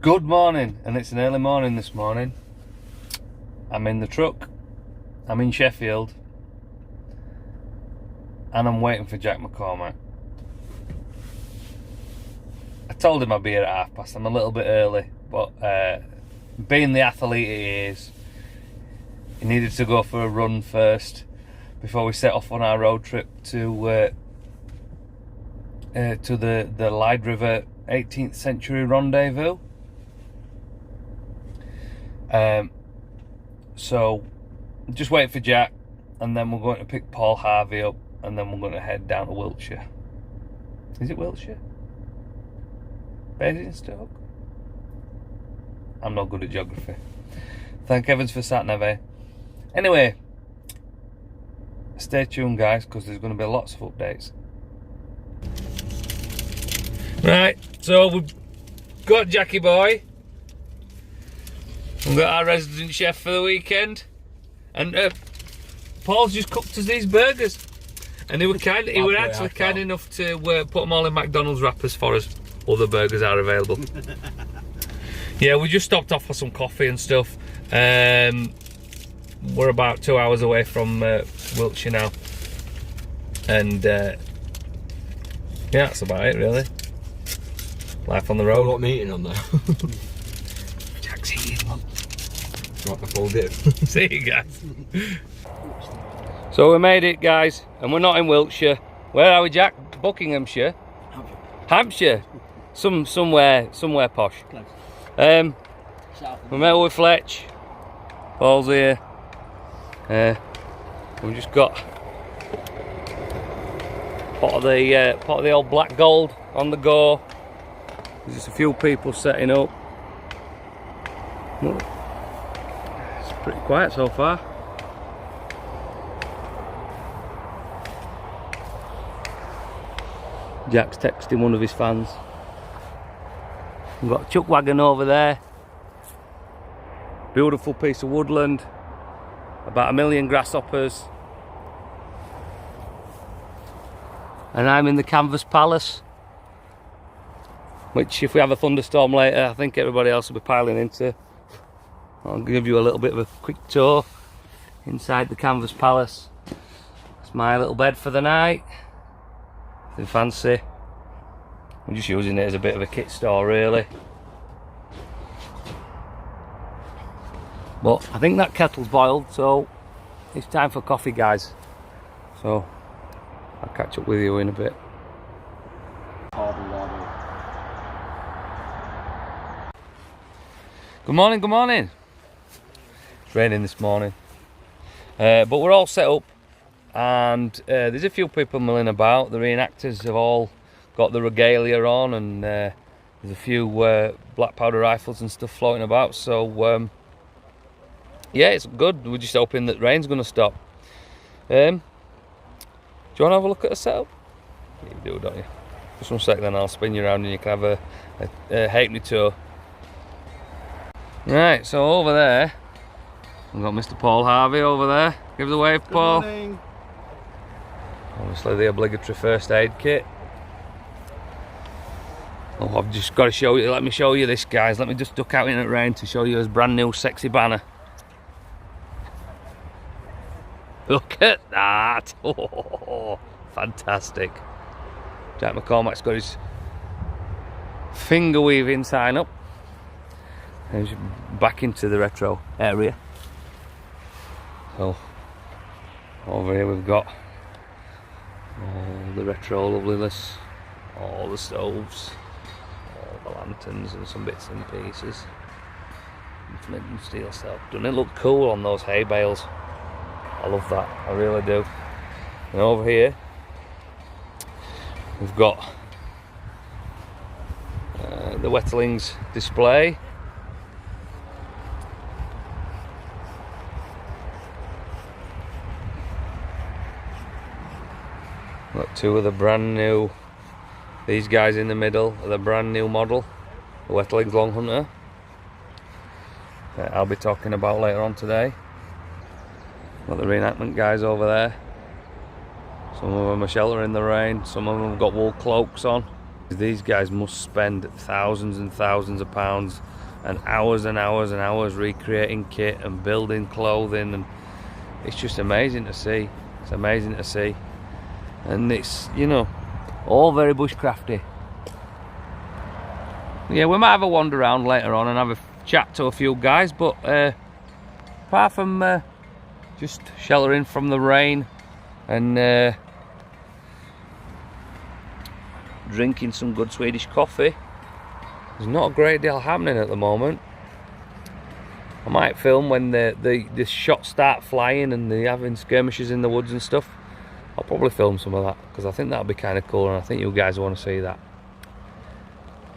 Good morning, and it's an early morning this morning. I'm in the truck, I'm in Sheffield, and I'm waiting for Jack McCormack. I told him I'd be here at past. I'm a little bit early, but being the athlete he is, he needed to go for a run first before we set off on our road trip to the Lyde River 18th century rendezvous. So just wait for Jack, and then we're going to pick Paul Harvey up, and then we're going to head down to Wiltshire. Is it Wiltshire? Basingstoke? I'm not good at geography. Thank heavens for sat-nav, eh? Anyway, stay tuned guys, because there's going to be lots of updates. Right, so we've got Jackie boy. We've got our resident chef for the weekend, and Paul's just cooked us these burgers, and he were actually kind enough to put them all in McDonald's wrappers for us. Other burgers are available. Yeah, we just stopped off for some coffee and stuff. We're about 2 hours away from Wiltshire now, and yeah, that's about it really. Life on the road. What meeting on there? Jack's eating, look. Not the full dip. See you guys. So we made it guys, and we're not in Wiltshire. Where are we, Jack? Buckinghamshire? Hampshire. Somewhere posh. We met with Fletch. Paul's here. We've just got pot of the old black gold on the go. There's just a few people setting up. It's pretty quiet so far. Jack's texting one of his fans. We've got a chuck wagon over there. Beautiful piece of woodland. About 1 million grasshoppers. And I'm in the Canvas Palace, which if we have a thunderstorm later, I think everybody else will be piling into. I'll give you a little bit of a quick tour inside the Canvas Palace. It's my little bed for the night. Nothing fancy. I'm just using it as a bit of a kit store really. But I think that kettle's boiled, so it's time for coffee guys. So I'll catch up with you in a bit. Good morning, good morning. It's raining this morning, but we're all set up, and there's a few people milling about. The reenactors have all got the regalia on, and there's a few black powder rifles and stuff floating about, so yeah, it's good. We're just hoping that rain's going to stop. Do you want to have a look at the setup? Yeah, you do, don't you? Just one sec, then I'll spin you around and you can have a halfpenny tour. Right, so over there, we've got Mr. Paul Harvey over there. Give us a wave, Paul. Good morning. Obviously the obligatory first aid kit. Oh, I've just got to show you, let me show you this guys. Let me just duck out in the rain to show you his brand new sexy banner. Look at that. Oh, fantastic. Jack McCormack's got his finger weaving sign up. And he's back into the retro area. So over here we've got all the retro loveliness, all the stoves, all the lanterns and some bits and pieces. Flint and steel stuff. Doesn't it look cool on those hay bales? I love that, I really do. And over here we've got the Wetterlings display. Got two of the brand new, these guys in the middle are the brand new model, the Wetterlings Long Hunter, that I'll be talking about later on today. Got the reenactment guys over there. Some of them are sheltering the rain, some of them have got wool cloaks on. These guys must spend thousands and thousands of pounds and hours and hours and hours recreating kit and building clothing, and it's just amazing to see. It's amazing to see, and it's, you know, all very bushcrafty. Yeah, we might have a wander around later on and have a chat to a few guys, but apart from just sheltering from the rain and drinking some good Swedish coffee, there's not a great deal happening at the moment. I might film when the shots start flying and they're having skirmishes in the woods and stuff. I'll probably film some of that because I think that'll be kind of cool, and I think you guys want to see that.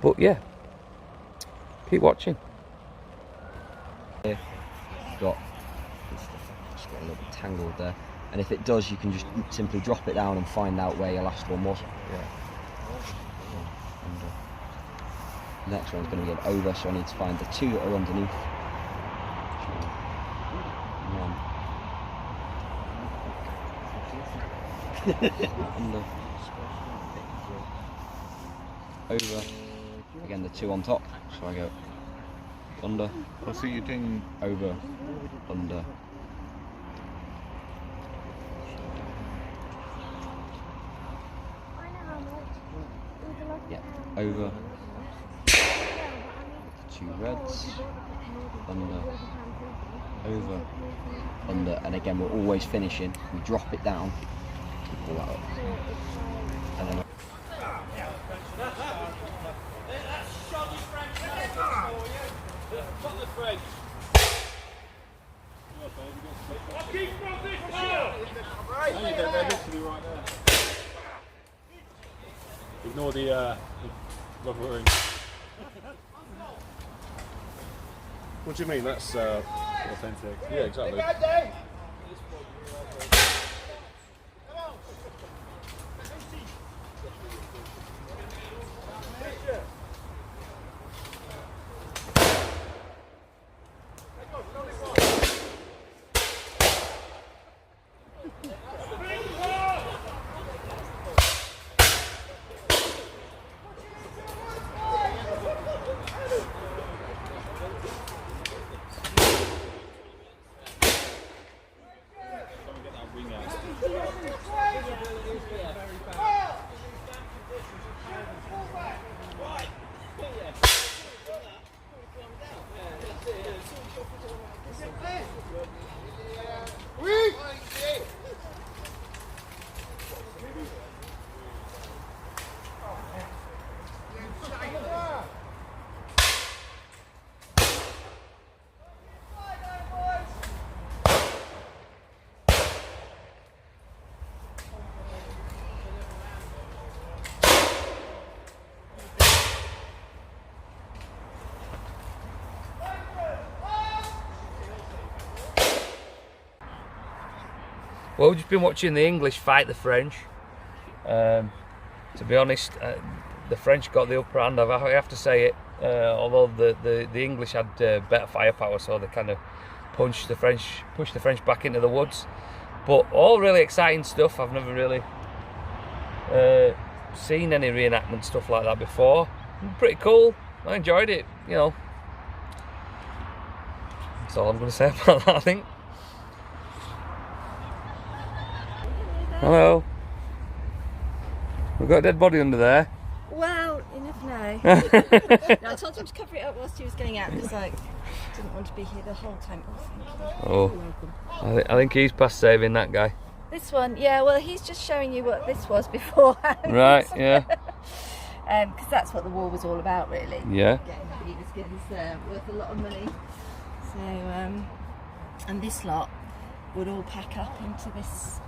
But yeah, keep watching. Got just got a little bit tangled there, and if it does, you can just simply drop it down and find out where your last one was. And next one's going to be an over, so I need to find the two that are underneath. Under. Over. Again, the two on top, so I go under. I see you doing Over. Under. Yeah, over. Two reds. Under. Over. Under. And again, we're always finishing. We drop it down. We pull that up. And then Ignore the rubber ring. What do you mean? That's authentic. Yeah, exactly. Well, we've just been watching the English fight the French. To be honest, the French got the upper hand. I have to say it. Although the English had better firepower, so they kind of pushed the French back into the woods. But all really exciting stuff. I've never really seen any reenactment stuff like that before. Pretty cool. I enjoyed it. You know, that's all I'm going to say about that, I think. Hello. We've got a dead body under there. Well, you never know. No, I told him to cover it up whilst he was going out because I didn't want to be here the whole time. Oh, thank you. I think he's past saving that guy. This one, yeah, well, he's just showing you what this was beforehand. Right, yeah. Because that's what the war was all about, really. Yeah. Getting the beaver skins worth a lot of money. So, and this lot would all pack up into this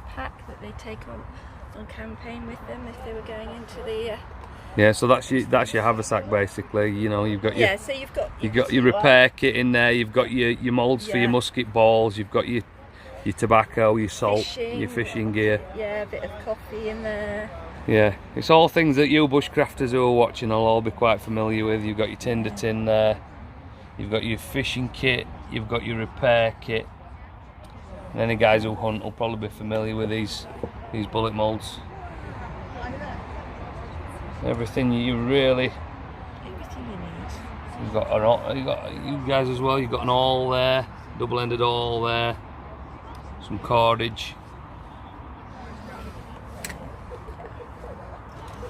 pack that they take on campaign with them if they were going into the yeah, so that's your haversack basically. You know, you've got your so you've got your repair kit in there. You've got your moulds for your musket balls. You've got your tobacco, your salt, your fishing gear. Yeah, a bit of coffee in there. Yeah, it's all things that you bushcrafters who are watching will all be quite familiar with. You've got your tinder tin there. You've got your fishing kit. You've got your repair kit. And any guys who hunt will probably be familiar with these bullet moulds. Everything you need. You've got you guys as well. You've got an awl there, double-ended awl there, some cordage.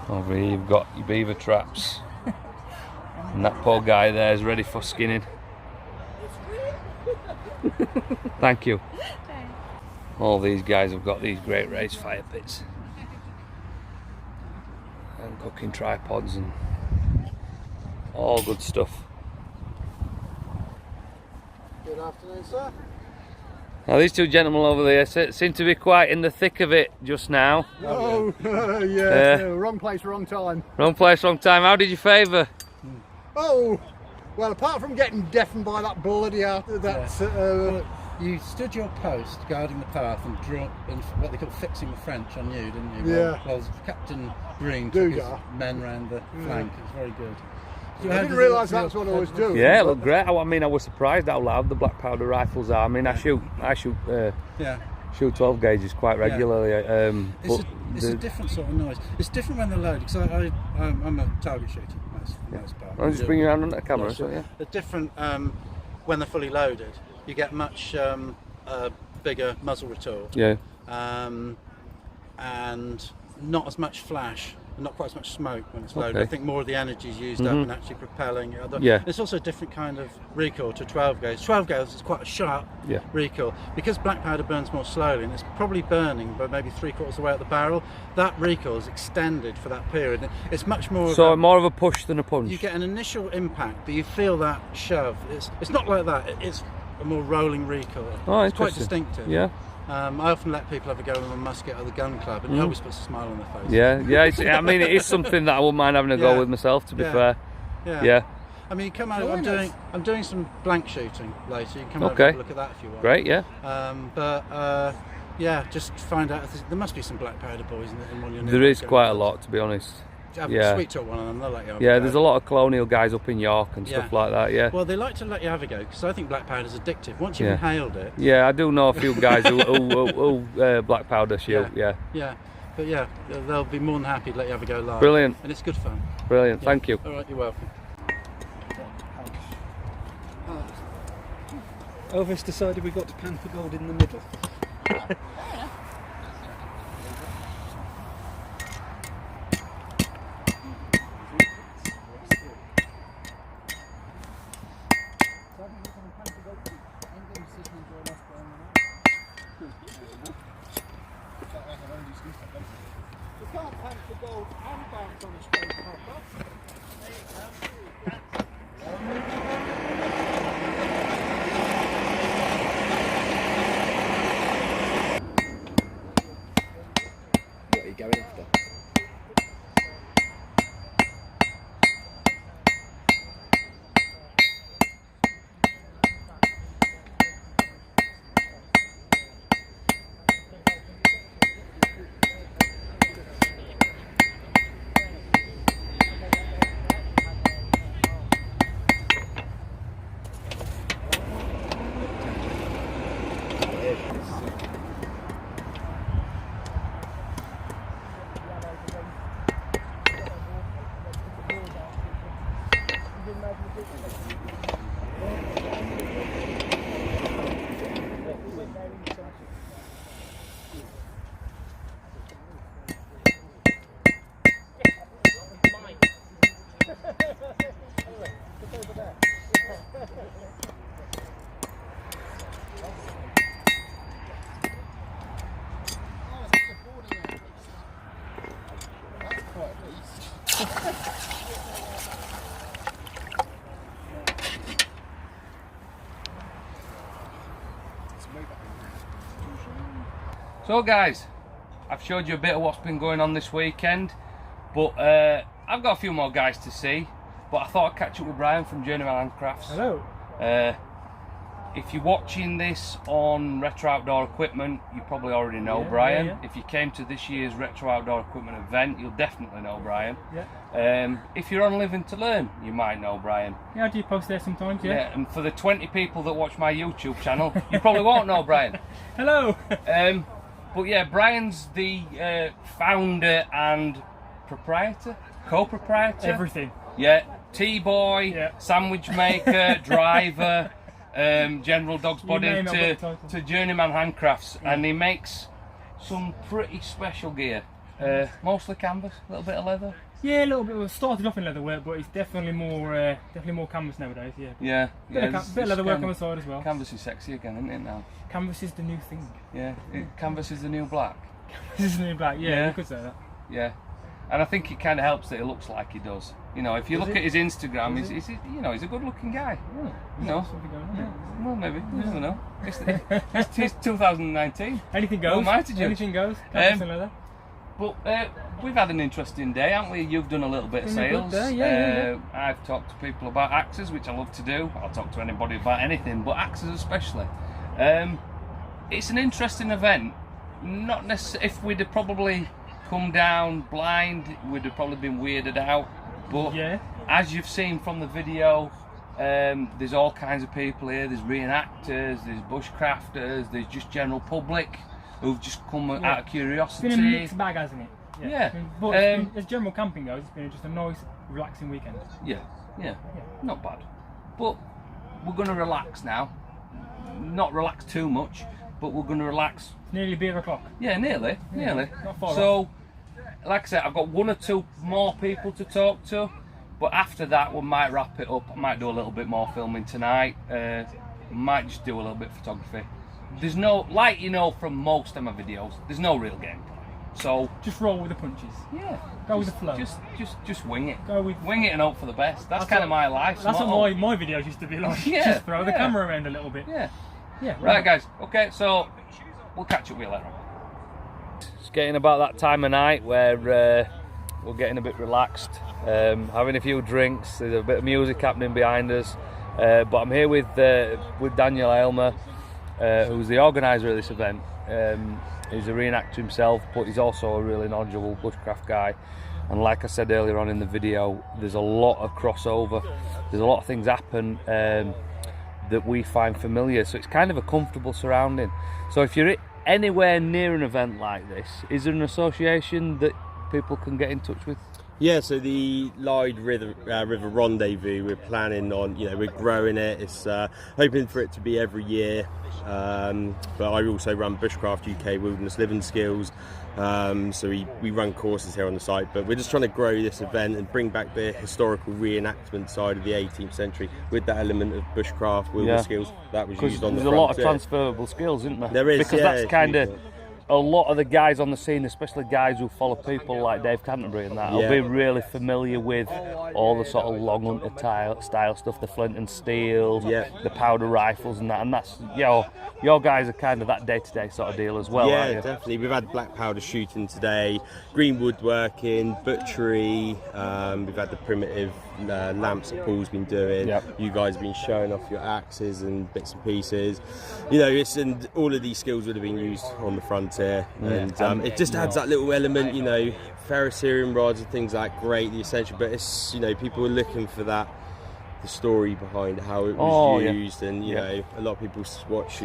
Over here you've got your beaver traps, and that poor guy there is ready for skinning. Thank you. All these guys have got these great raised fire pits and cooking tripods and all good stuff. Good afternoon, sir. Now these two gentlemen over there seem to be quite in the thick of it just now. Oh, yeah, wrong place, wrong time. Wrong place, wrong time. How did you favour? Oh, well, apart from getting deafened by that bloody Well, you stood your post guarding the path and drew and what they call fixing the French on you, didn't you? Yeah. Well, Captain Green took his Dugas. men round the flank. It was very good. So I how didn't did realise it that's feel? what I was doing. Yeah, it looked great. I mean, I was surprised how loud the black powder rifles are. I mean, I shoot Yeah. 12 gauges quite regularly. It's a different sort of noise. It's different when they're loaded, because I'm a target shooter most part. I'll just bring you around on the camera. So, yeah. They're different when they're fully loaded. You get much bigger muzzle retort. Yeah. And not as much flash, and not quite as much smoke when it's loaded. Okay. I think more of the energy is used up in actually propelling it. Yeah. It's also a different kind of recoil to 12 gauge. 12 gauge is quite a sharp recoil. Because black powder burns more slowly, and it's probably burning by maybe 3/4 of the way out the barrel, that recoil is extended for that period. It's much more So more of a push than a punch. you get an initial impact, but you feel that shove. It's not like that. It's a more rolling recoil. Oh, it's quite interesting. distinctive. Yeah. I often let people have a go with a musket at the gun club, and it always puts a smile on their face. Yeah. I mean, it is something that I wouldn't mind having a go with myself. To be fair. Yeah. I mean, come out. I'm doing some blank shooting later. You can come over and have a look at that if you want. Great. Yeah. Yeah, just find out. There must be some black powder boys in one of your There is quite a lot, to be honest. Sweet talk one of them. They'll let you have a Yeah, go. there's a lot of colonial guys up in York and stuff like that. Yeah. Well, they like to let you have a go because I think black powder's addictive. Once you've inhaled it. Yeah, I do know a few guys who black powder shoot. Yeah. Yeah, but yeah, they'll be more than happy to let you have a go live. Brilliant. And it's good fun. Brilliant. Yeah. Thank you. All right, you're welcome. Elvis decided we got to pan for gold in the middle. What are you going after? So guys, I've showed you a bit of what's been going on this weekend, but I've got a few more guys to see, but I thought I'd catch up with Brian from Journeyman Handcrafts. Hello. If you're watching this on Retro Outdoor Equipment, you probably already know Brian. Yeah. If you came to this year's Retro Outdoor Equipment event, you'll definitely know Brian. Yeah. If you're on Living to Learn, you might know Brian. Yeah, I do post there sometimes, yeah. And for the 20 people that watch my YouTube channel, you probably won't know Brian. Hello. But yeah, Brian's the founder and proprietor, co-proprietor. Everything. Yeah, T-boy, sandwich maker, driver, general dog's body to journeyman handcrafts, and he makes some pretty special gear. Mostly canvas, a little bit of leather. Yeah, a little bit. We started off in leather work, but it's definitely more canvas nowadays. Yeah. Bit of leather work on the side as well. Canvas is sexy again, isn't it now? Canvas is the new thing. Yeah. Canvas is the new black. This is the new black. Yeah, you could say that. Yeah. And I think it kind of helps that he looks like he does. You know, if you look at his Instagram, he's a good-looking guy. You know, well, maybe you never know. It's 2019. Anything goes. Anything goes. Canvas and leather. But we've had an interesting day, haven't we? You've done a little bit of sales. I've talked to people about axes, which I love to do. I'll talk to anybody about anything, but axes especially. It's an interesting event. Not necessarily. If we'd have probably come down blind, we'd have probably been weirded out. But as you've seen from the video, there's all kinds of people here. There's reenactors, there's bushcrafters, there's just general public who've just come out of curiosity. It's been a mixed bag, hasn't it? Yeah. But as general camping goes, it's been just a nice, relaxing weekend. Yeah. Not bad. But we're going to relax now. Not relax too much, but we're going to relax. It's nearly beer o'clock. Yeah, nearly. Not far so, off. Like I said, I've got one or two more people to talk to, but after that we might wrap it up. I might do a little bit more filming tonight. Might just do a little bit of photography. There's no, like you know from most of my videos, there's no real gameplay. So just roll with the punches. Yeah. Go with the flow. Just wing it. Wing it and hope for the best. That's kind of my life. That's what my videos used to be like. Just throw the camera around a little bit. Yeah. Right, guys. Okay, so we'll catch up with you later on. It's getting about that time of night where we're getting a bit relaxed, having a few drinks. There's a bit of music happening behind us, but I'm here with Daniel Aylmer, who's the organiser of this event. He's a reenactor himself, but he's also a really knowledgeable bushcraft guy. And like I said earlier on in the video, there's a lot of crossover. There's a lot of things happen that we find familiar, so it's kind of a comfortable surrounding. So if you're anywhere near an event like this, is there an association that people can get in touch with? Yeah, so the Lyde River Rendezvous, we're planning on, we're growing it. It's hoping for it to be every year. But I also run Bushcraft UK Wilderness Living Skills. So we run courses here on the site, but we're just trying to grow this event and bring back the historical reenactment side of the 18th century with that element of bushcraft, wilderness skills that was used on the frontier. There's a lot of transferable skills, isn't there? There is, because that's kind of a lot of the guys on the scene, especially guys who follow people like Dave Canterbury and that, will be really familiar with all the sort of long hunter style stuff, the flint and steel, the powder rifles and that. And that's your guys are kind of that day-to-day sort of deal as well. Yeah, definitely. We've had black powder shooting today, green woodworking, butchery. We've had the primitive lamps that Paul's been doing. You guys have been showing off your axes and bits and pieces. And all of these skills would have been used on the frontier. And it just adds that little element, ferrocerium rods and things like great, the essential, but it's, people are looking for that, the story behind how it was used, and a lot of people watch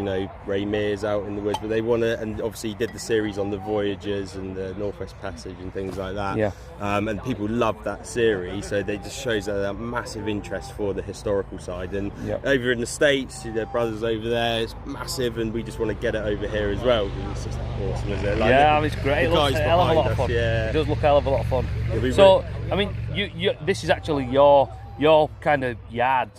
Ray Mears out in the woods, but they want to, and obviously he did the series on the voyages and the Northwest Passage and things like that, and people love that series, so they just shows that massive interest for the historical side. And over in the States, their brothers over there, it's massive, and we just want to get it over here as well. It's just awesome, isn't it? It's great. It looks a hell of a lot of fun. It does look a hell of a lot of fun. So I mean, you this is actually your kind of yard,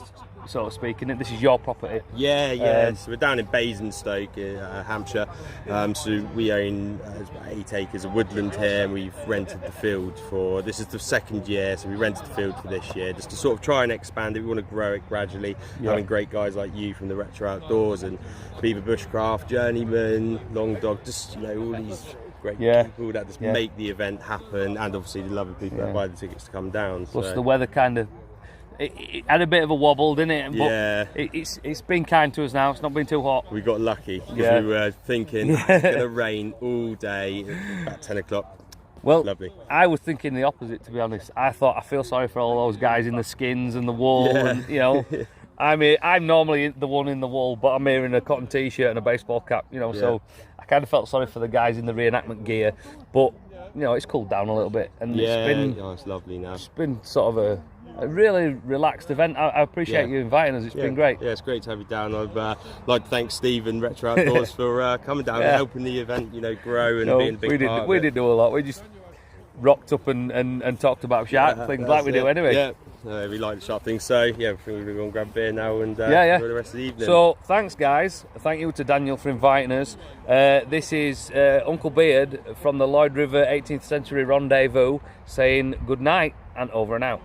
so to speak, and this is your property. So we're down in Basingstoke, Hampshire. So we own about 8 acres of woodland here, and we've rented the field for, this is the second year, so we rented the field for this year, just to sort of try and expand it. We want to grow it gradually, having great guys like you from the Retro Outdoors and Beaver Bushcraft, Journeyman, Long Dog, just, all these great people that just make the event happen, and obviously the lovely people that buy the tickets to come down. Plus the weather kind of, it had a bit of a wobble, didn't it? But it's been kind to us now. It's not been too hot. We got lucky because we were thinking it's going to rain all day. About 10 o'clock. Well, lovely. I was thinking the opposite, to be honest. I thought, I feel sorry for all those guys in the skins and the wool, and I'm normally the one in the wool, but I'm here in a cotton t-shirt and a baseball cap, so I kind of felt sorry for the guys in the reenactment gear, but it's cooled down a little bit, and it's lovely now. It's been sort of a really relaxed event. I appreciate you inviting us. It's been great. Yeah, it's great to have you down. I'd like to thank Steve and Retro Outdoors for coming down and helping the event, grow and being a big part of it. We didn't do a lot. We just rocked up and talked about shark things like we do anyway. Yeah. We like the sharp things, so yeah, we're going to grab a beer now and enjoy the rest of the evening. So thanks guys, thank you to Daniel for inviting us. This is Uncle Beard from the Lyde River 18th Century Rendezvous saying good night and over and out.